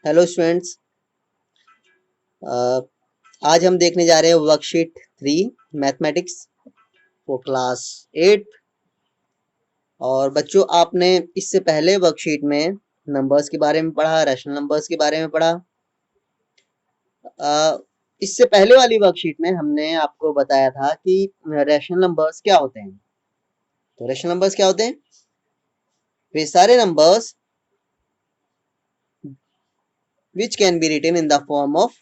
Hello students. आज हम देखने जा रहे हैं वर्कशीट 3 मैथमेटिक्स फॉर क्लास 8। और बच्चों, आपने इससे पहले वर्कशीट में नंबर्स के बारे में पढ़ा, रैशनल नंबर्स के बारे में पढ़ा। इससे पहले वाली वर्कशीट में हमने आपको बताया था कि रैशनल नंबर्स क्या होते हैं। तो रैशनल नंबर्स क्या होते हैं? वे सारे numbers which can be written in the form of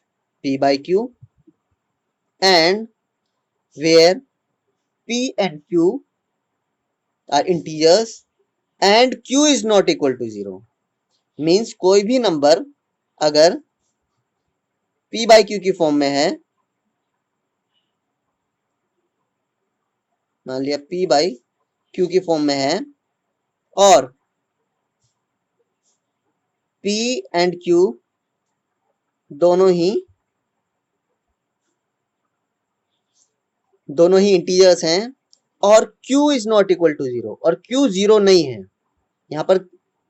p by q and where p and q are integers and q is not equal to 0 means कोई भी नंबर अगर p by q की form में है, मान लिया p by q की form में है और p एंड q दोनों ही इंटीजर्स हैं और q is not equal to 0 और q 0 नहीं है। यहाँ पर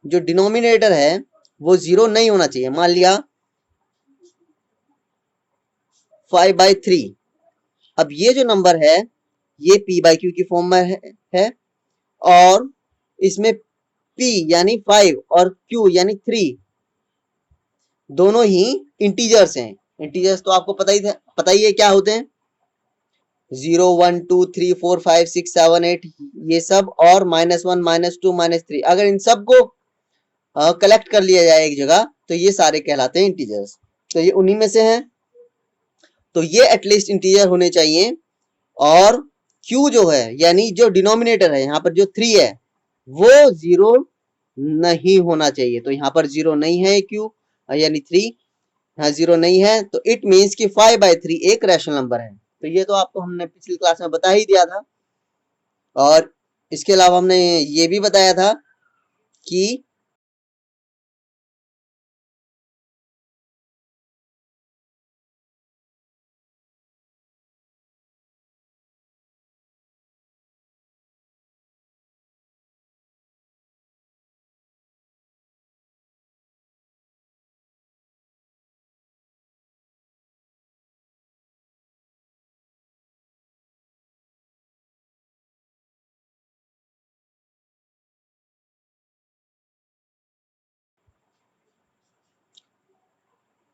जो डिनोमिनेटर है वो 0 नहीं होना चाहिए। मान लिया 5/3। अब ये जो नंबर है ये p by q की फॉर्म में है और इसमें p यानी 5 और q यानी 3 दोनों ही इंटीजर्स हैं। इंटीजर्स तो आपको पता ही है क्या होते हैं, 0 1 2 3 4 5 6 7 8 ये सब और -1 -2 -3। अगर इन सब को कलेक्ट कर लिया जाए एक जगह तो ये सारे कहलाते हैं इंटीजर्स। तो ये उन्हीं में से हैं। तो ये एटलीस्ट इंटीजर होने चाहिए और q जो है यानी जो डिनोमिनेटर है यहाँ पर जो 3 है वो 0 नहीं होना चाहिए। तो यहाँ पर 0 नहीं है q यानी 3 यहाँ 0 नहीं है, तो इट मीन्स कि 5/3 एक रैशनल नंबर है। तो ये तो आपको हमने पिछली क्लास में बता ही दिया था। और इसके अलावा हमने ये भी बताया था कि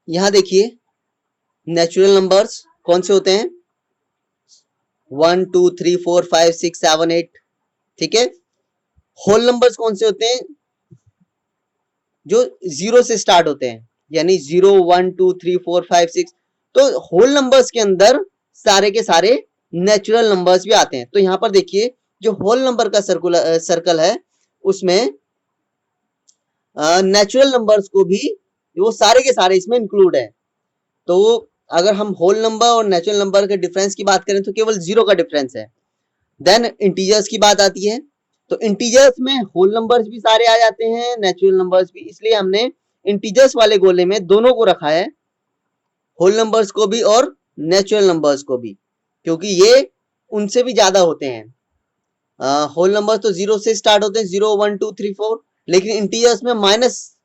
यहाँ देखिए नेचुरल नंबर्स कौन से होते हैं, 1 2 3 4 5 6 7 8। ठीक है। होल नंबर्स कौन से होते हैं, जो 0 से स्टार्ट होते हैं, यानी 0 1 2 3 4 5 6। तो होल नंबर्स के अंदर सारे के सारे नेचुरल नंबर्स भी आते हैं। तो यहाँ पर देखिए जो होल नंबर का सर्कल है उसमें नेचुरल नंबर्स को भी वो सारे के सारे इसमें इंक्लूड है। तो अगर हम होल नंबर और नेचुरल नंबर के डिफरेंस की बात करें तो केवल 0 का डिफरेंस है। देन इंटीजर्स की बात आती है, तो इंटीजर्स में होल नंबर्स भी सारे आ जाते हैं, नेचुरल नंबर्स भी। इसलिए हमने इंटीजर्स वाले गोले में दोनों को रखा है, होल नंबर्स को भी और नेचुरल नंबर्स को भी, क्योंकि ये उनसे भी ज्यादा होते हैं। होल नंबर्स तो 0 से स्टार्ट होते हैं, 0 1 2 3 4, लेकिन इंटीजर्स में माइनस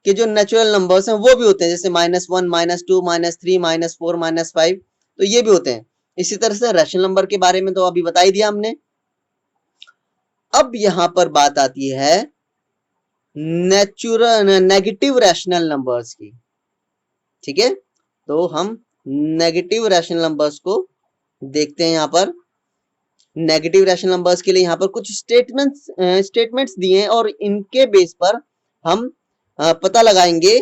के जो नेचुरल नंबर्स हैं वो भी होते हैं, जैसे -1 -2 -3 -4 -5, तो ये भी होते हैं। इसी तरह से रैशनल नंबर के बारे में तो अभी बता ही दिया हमने। अब यहां पर बात आती है नेगेटिव रैशनल नंबर्स की। ठीक है, तो हम नेगेटिव रैशनल नंबर्स को देखते हैं। यहाँ पर नेगेटिव रैशनल नंबर्स के लिए यहाँ पर कुछ स्टेटमेंट्स दिए हैं और इनके बेस पर हम पता लगाएंगे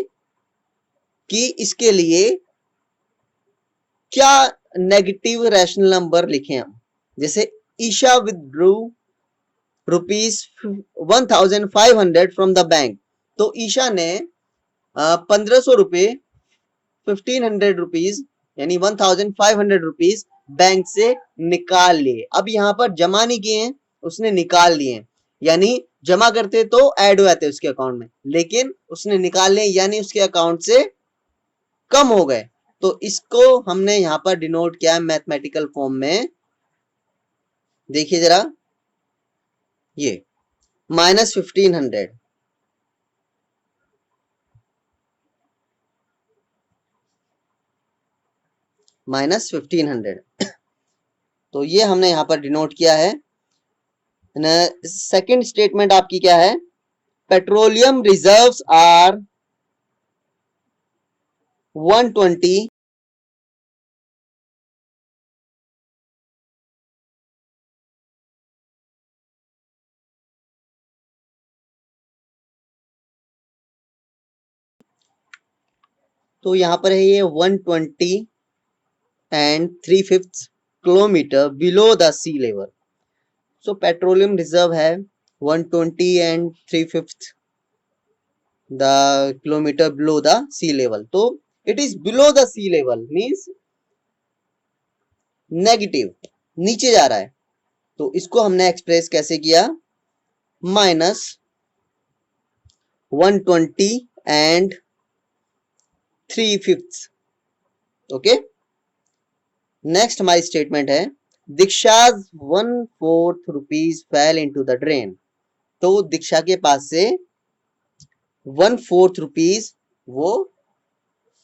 कि इसके लिए क्या नेगेटिव रैशनल नंबर लिखें हम। जैसे Isha withdrew ₹1500 from the bank. तो ईशा ने 1500 रुपए 1500 रुपीज यानी 1500 रुपीज बैंक से निकाल लिए। अब यहाँ पर जमा नहीं किए हैं, उसने निकाल लिए, यानी जमा करते तो ऐड हो जाते उसके अकाउंट में, लेकिन उसने निकाल लिए यानी उसके अकाउंट से कम हो गए। तो इसको हमने यहाँ पर डिनोट किया है मैथमेटिकल फॉर्म में। देखिए जरा, ये -1500 माइनस 1500। तो ये हमने यहाँ पर डिनोट किया है। सेकंड स्टेटमेंट आपकी क्या है? पेट्रोलियम रिजर्व्स आर 120 तो यहाँ पर है ये 120 and 3/5 kilometre below the sea level. So petroleum reserve है 120 and 3/5 the kilometre below the sea level. तो it is below the sea level means negative, नीचे जा रहा है। तो इसको हमने एक्सप्रेस कैसे किया? Minus 120 and 3/5। ओके, नेक्स्ट हमारी स्टेटमेंट है दीक्षाज 1/4 rupees fail into the drain. तो दीक्षा के पास से 1/4 रुपीज वो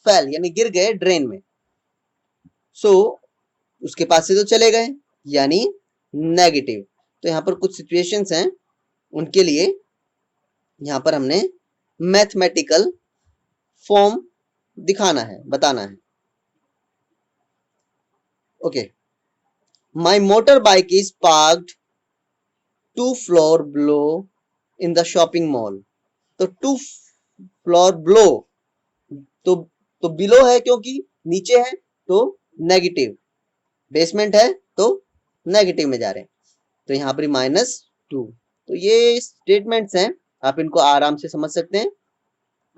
फेल यानी गिर गए ड्रेन में। सो उसके पास से तो चले गए यानी नेगेटिव। तो यहाँ पर कुछ सिचुएशंस हैं, उनके लिए यहाँ पर हमने मैथमेटिकल फॉर्म दिखाना है, बताना है। Okay, my motor bike is parked 2 floor below in the shopping mall. तो 2 फ्लोर बिलो, तो बिलो है क्योंकि नीचे है तो नेगेटिव, बेसमेंट है तो नेगेटिव में जा रहे हैं। तो यहाँ पर -2। तो ये स्टेटमेंट्स हैं, आप इनको आराम से समझ सकते हैं।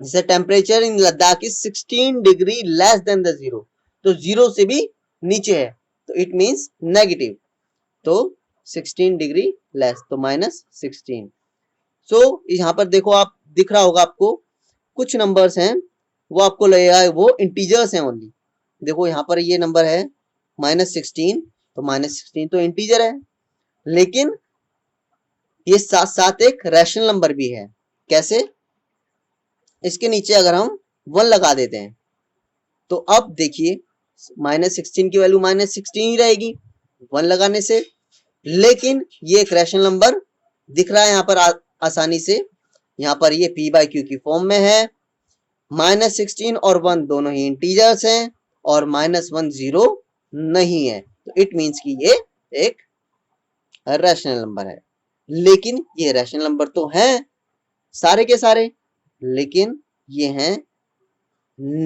जैसे temperature in Ladakh is 16 degree less than the zero. तो जीरो से भी नीचे है तो इट मींस नेगेटिव। तो 16 डिग्री लेस तो -16। सो यहाँ पर देखो, आप दिख रहा होगा आपको कुछ नंबर्स हैं, वो आपको लगेगा वो इंटीजर्स हैं ओनली। देखो यहाँ पर ये नंबर है -16, तो -16 तो इंटीजर है, लेकिन ये साथ साथ एक रैशनल नंबर भी है। कैसे? इसके नीचे अगर हम 1 लगा देते हैं तो अब देखिए -16 की वैल्यू -16 ही रहेगी 1 लगाने से। लेकिन ये एक रैशनल नंबर दिख रहा है यहाँ पर आसानी से। यहाँ पर ये p/q की फॉर्म में है। -16 और 1 दोनों ही इंटीजर्स हैं और -1 जीरो नहीं है, तो इट मीन्स कि ये एक रैशनल नंबर है। लेकिन ये रैशनल नंबर तो हैं सारे के सारे, लेकिन ये हैं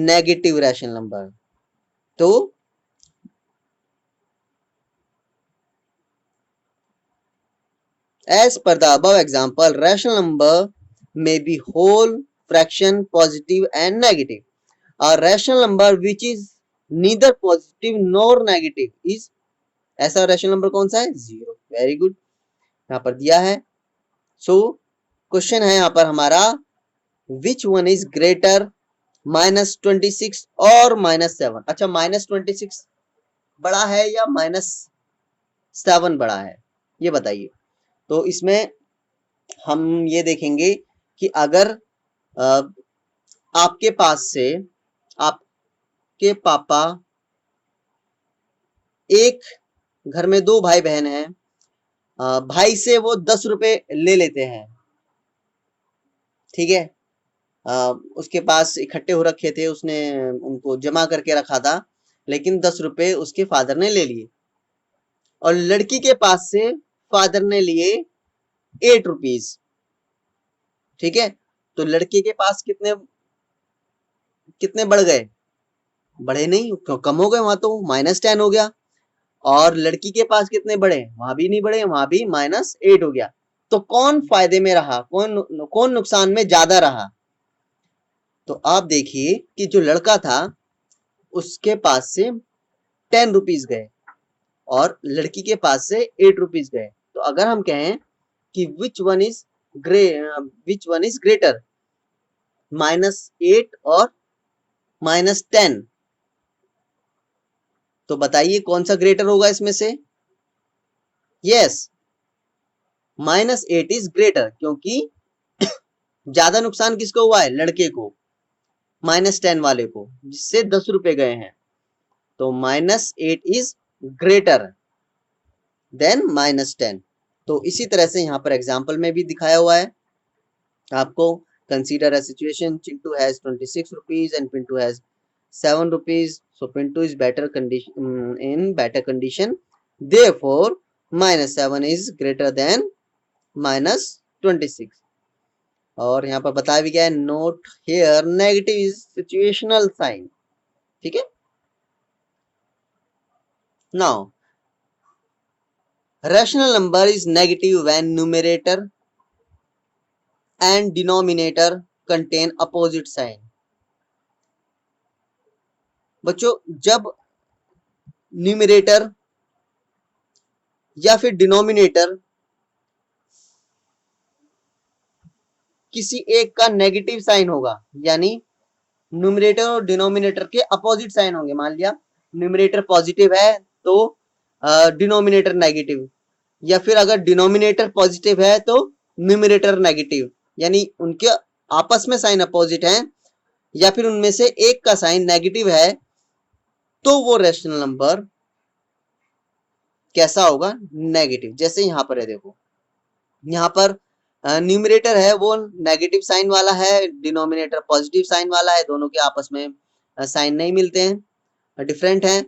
नेगेटिव रैशनल नंबर। तो as per the above example, rational number may be whole, fraction, positive and negative. A rational number which is neither positive nor negative is, ऐसा रैशनल नंबर कौन सा है? 0। वेरी गुड, यहाँ पर दिया है। So question है यहाँ पर हमारा विच वन इज ग्रेटर, -26 और -7। अच्छा, -26 बड़ा है या -7 बड़ा है, ये बताइए। तो इसमें हम ये देखेंगे कि अगर आपके पास से आपके पापा, एक घर में 2 भाई बहन हैं, भाई से वो 10 रुपए ले लेते हैं, ठीक है। उसके पास इकट्ठे हो रखे थे, उसने उनको जमा करके रखा था, लेकिन 10 रुपए उसके फादर ने ले लिए। और लड़की के पास से फादर ने लिए 8 रुपीज, ठीक है। तो लड़के के पास कितने कितने बढ़ गए? बढ़े नहीं, कम हो गए, वहां तो -10 हो गया। और लड़की के पास कितने बढ़े? वहां भी नहीं बढ़े, वहां भी -8 हो गया। तो कौन फायदे में रहा, कौन नुकसान में ज्यादा रहा? तो आप देखिए कि जो लड़का था उसके पास से 10 रुपीज गए और लड़की के पास से 8 रुपीज गए। तो अगर हम कहें कि विच वन इज ग्रेटर, -8 और -10, तो बताइए कौन सा ग्रेटर होगा इसमें से? यस, -8 इज ग्रेटर, क्योंकि ज्यादा नुकसान किसको हुआ है? लड़के को, -10 वाले को, जिससे 10 रुपए गए हैं। तो -8 इज ग्रेटर देन -10। तो इसी तरह से यहाँ पर एग्जाम्पल में भी दिखाया हुआ है आपको। Consider a situation, Chintu has 26 rupees and Pintu has 7 rupees. So Pintu is better condition, in better condition. Therefore, -7 is greater than -26। और यहाँ पर बताया भी गया है, note here negative is situational sign. ठीक है। Now rational number is negative when numerator and denominator contain opposite sign। बच्चों जब न्यूमरेटर या फिर डिनोमिनेटर किसी एक का नेगेटिव साइन होगा, यानी न्यूमरेटर और डिनोमिनेटर के अपोजिट साइन होंगे। मान लिया न्यूमरेटर पॉजिटिव है तो डिनोमिनेटर नेगेटिव, या फिर अगर डिनोमिनेटर पॉजिटिव है तो न्यूमरेटर नेगेटिव, यानी उनके आपस में साइन अपोजिट हैं, या फिर उनमें से एक का साइन नेगेटिव है, तो वो रैशनल नंबर कैसा होगा? नेगेटिव। जैसे यहां पर है, देखो यहां पर न्यूमरेटर है वो नेगेटिव साइन वाला है, डिनोमिनेटर पॉजिटिव साइन वाला है, दोनों के आपस में साइन नहीं मिलते हैं, डिफरेंट हैं,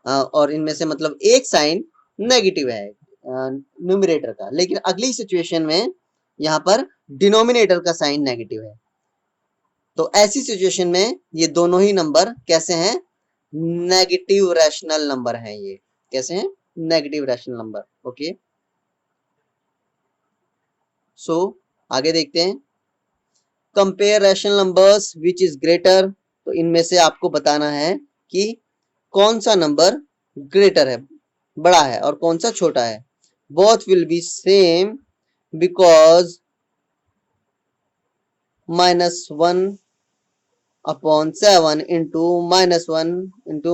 और इनमें से मतलब एक साइन नेगेटिव है न्यूमरेटर का, लेकिन अगली सिचुएशन में यहाँ पर डिनोमिनेटर का साइन नेगेटिव है। तो ऐसी सिचुएशन में ये दोनों ही नंबर कैसे हैं? नेगेटिव रैशनल नंबर हैं। ये कैसे हैं? Negative rational number. ओके, सो आगे देखते हैं। Compare rational numbers which is greater. तो इनमें से आपको बताना है कि कौन सा नंबर ग्रेटर है, बड़ा है, और कौन सा छोटा है। Both will be same because -1/7 into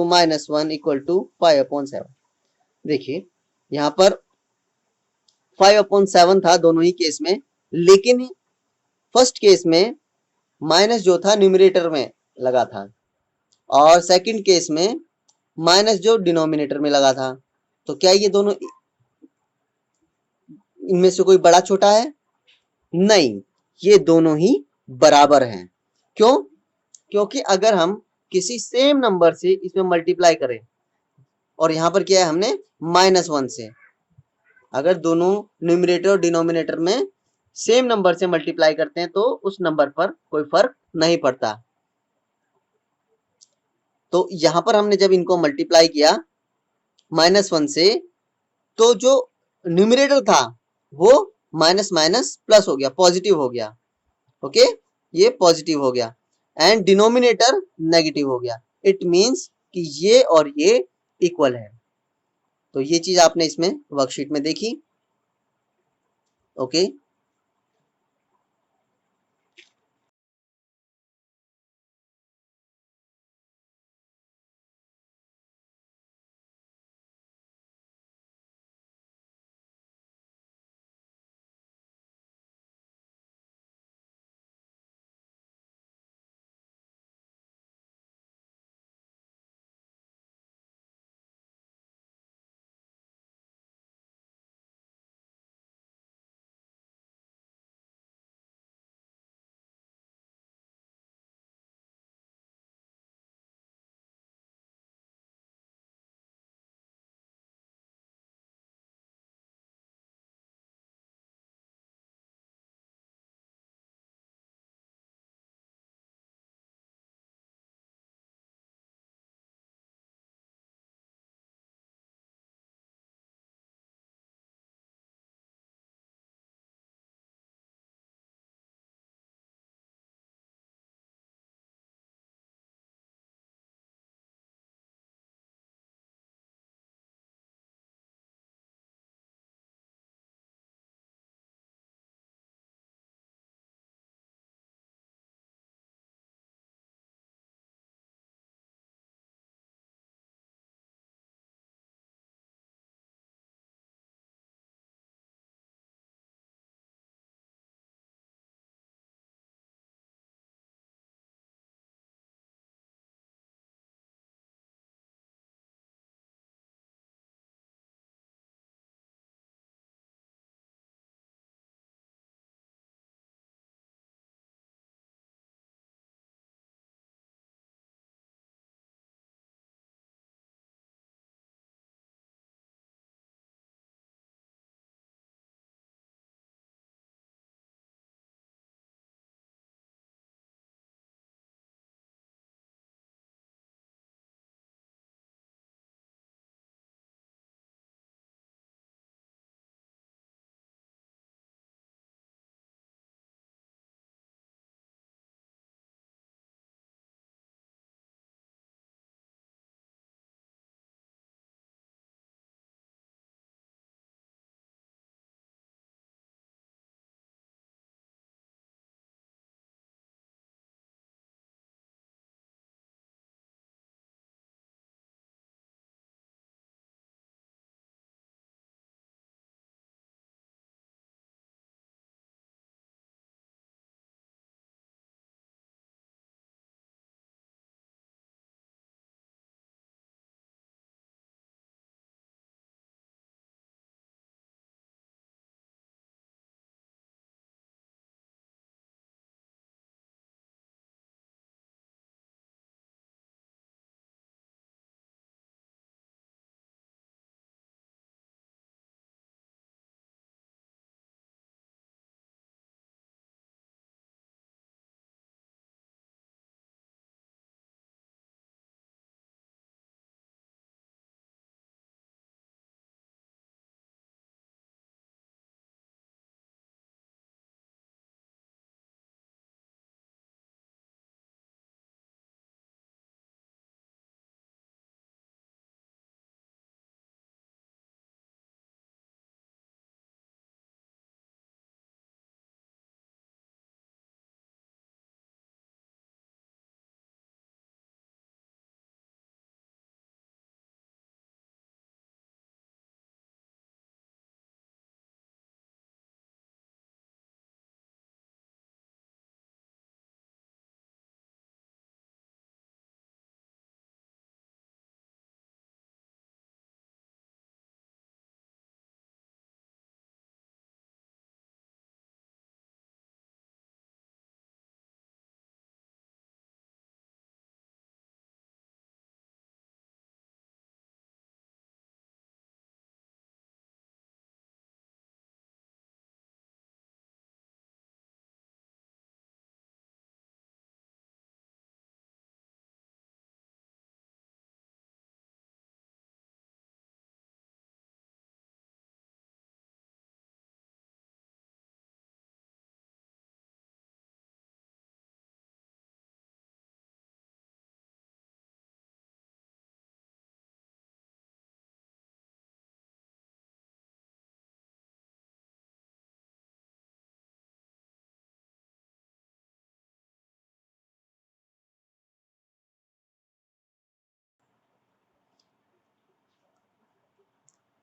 -1 equal to 5/7। देखिए यहाँ पर 5/7 था दोनों ही केस में, लेकिन फर्स्ट केस में माइनस जो था न्यूमरेटर में लगा था, और सेकंड केस में माइनस जो डिनोमिनेटर में लगा था। तो क्या ये दोनों, इनमें से कोई बड़ा छोटा है? नहीं, ये दोनों ही बराबर हैं। क्यों? क्योंकि अगर हम किसी सेम नंबर से इसमें मल्टीप्लाई करें, और यहां पर किया है हमने -1 से, अगर दोनों न्यूमरेटर और डिनोमिनेटर में सेम नंबर से मल्टीप्लाई करते हैं तो उस नंबर पर कोई फर्क नहीं पड़ता। तो यहां पर हमने जब इनको मल्टीप्लाई किया -1 से, तो जो न्यूमरेटर था वो माइनस माइनस प्लस हो गया, पॉजिटिव हो गया। ओके, ये पॉजिटिव हो गया, एंड डिनोमिनेटर नेगेटिव हो गया। इट मींस कि ये और ये इक्वल है। तो ये चीज आपने इसमें वर्कशीट में देखी। ओके,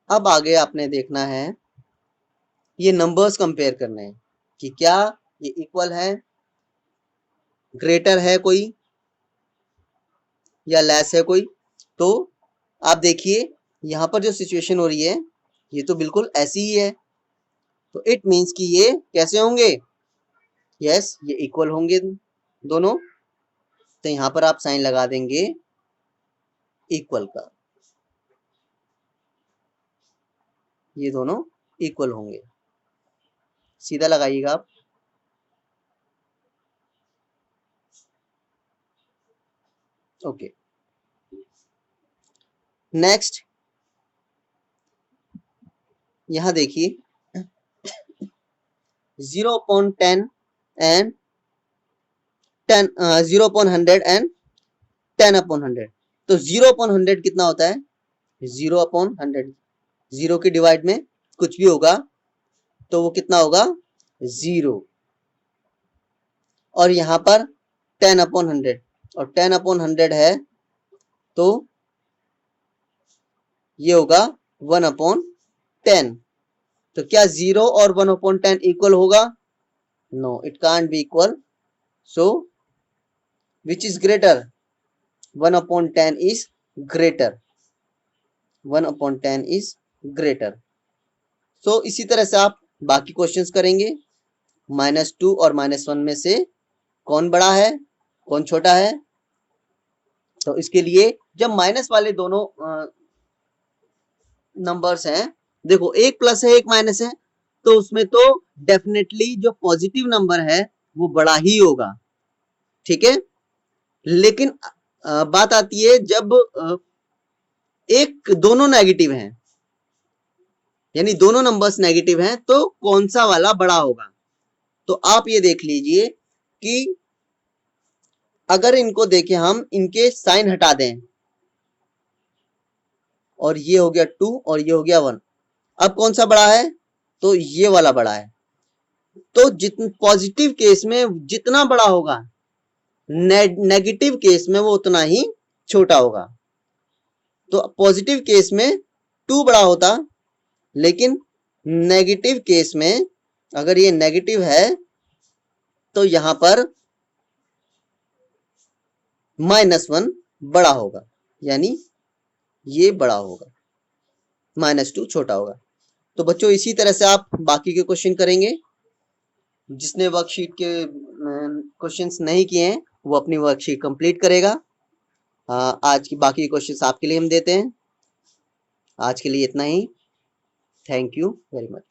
अब आगे आपने देखना है, ये नंबर्स कंपेयर करने हैं कि क्या ये इक्वल है, ग्रेटर है कोई या लेस है कोई। तो आप देखिए यहाँ पर जो सिचुएशन हो रही है ये तो बिल्कुल ऐसी ही है, तो इट मीन्स कि ये कैसे होंगे, यस ये इक्वल होंगे दोनों। तो यहाँ पर आप साइन लगा देंगे इक्वल का, ये दोनों इक्वल होंगे, सीधा लगाइएगा आप। ओके नेक्स्ट यहां देखिए 0/10 एंड 0/100 एंड 10/100। तो 0/100 कितना होता है, 0/100, 0 के डिवाइड में कुछ भी होगा तो वो कितना होगा 0। और यहाँ पर 10/100 और 10/100 है तो ये होगा 1/10। तो क्या 0 और 1/10 इक्वल होगा, no it can't be equal. So which is greater, 1/10 is greater, 1/10 is greater। सो इसी तरह से आप बाकी क्वेश्चंस करेंगे, -2 और -1 में से कौन बड़ा है कौन छोटा है। तो इसके लिए जब माइनस वाले दोनों नंबर्स हैं, देखो एक प्लस है एक माइनस है, तो उसमें तो डेफिनेटली जो पॉजिटिव नंबर है वो बड़ा ही होगा, ठीक है। लेकिन बात आती है जब एक दोनों नेगेटिव हैं, यानी दोनों नंबर्स नेगेटिव हैं, तो कौन सा वाला बड़ा होगा। तो आप ये देख लीजिए कि अगर इनको देखें हम, इनके साइन हटा दें और ये हो गया 2 और ये हो गया 1, अब कौन सा बड़ा है, तो ये वाला बड़ा है। तो पॉजिटिव केस में जितना बड़ा होगा, नेगेटिव केस में वो उतना ही छोटा होगा। तो पॉजिटिव केस में 2 बड़ा होता, लेकिन नेगेटिव केस में अगर ये नेगेटिव है तो यहां पर -1 बड़ा होगा, यानी ये बड़ा होगा, -2 छोटा होगा। तो बच्चों इसी तरह से आप बाकी के क्वेश्चन करेंगे। जिसने वर्कशीट के क्वेश्चंस नहीं किए हैं वो अपनी वर्कशीट कंप्लीट करेगा। आज की बाकी क्वेश्चंस आपके लिए हम देते हैं। आज के लिए इतना ही। Thank you very much.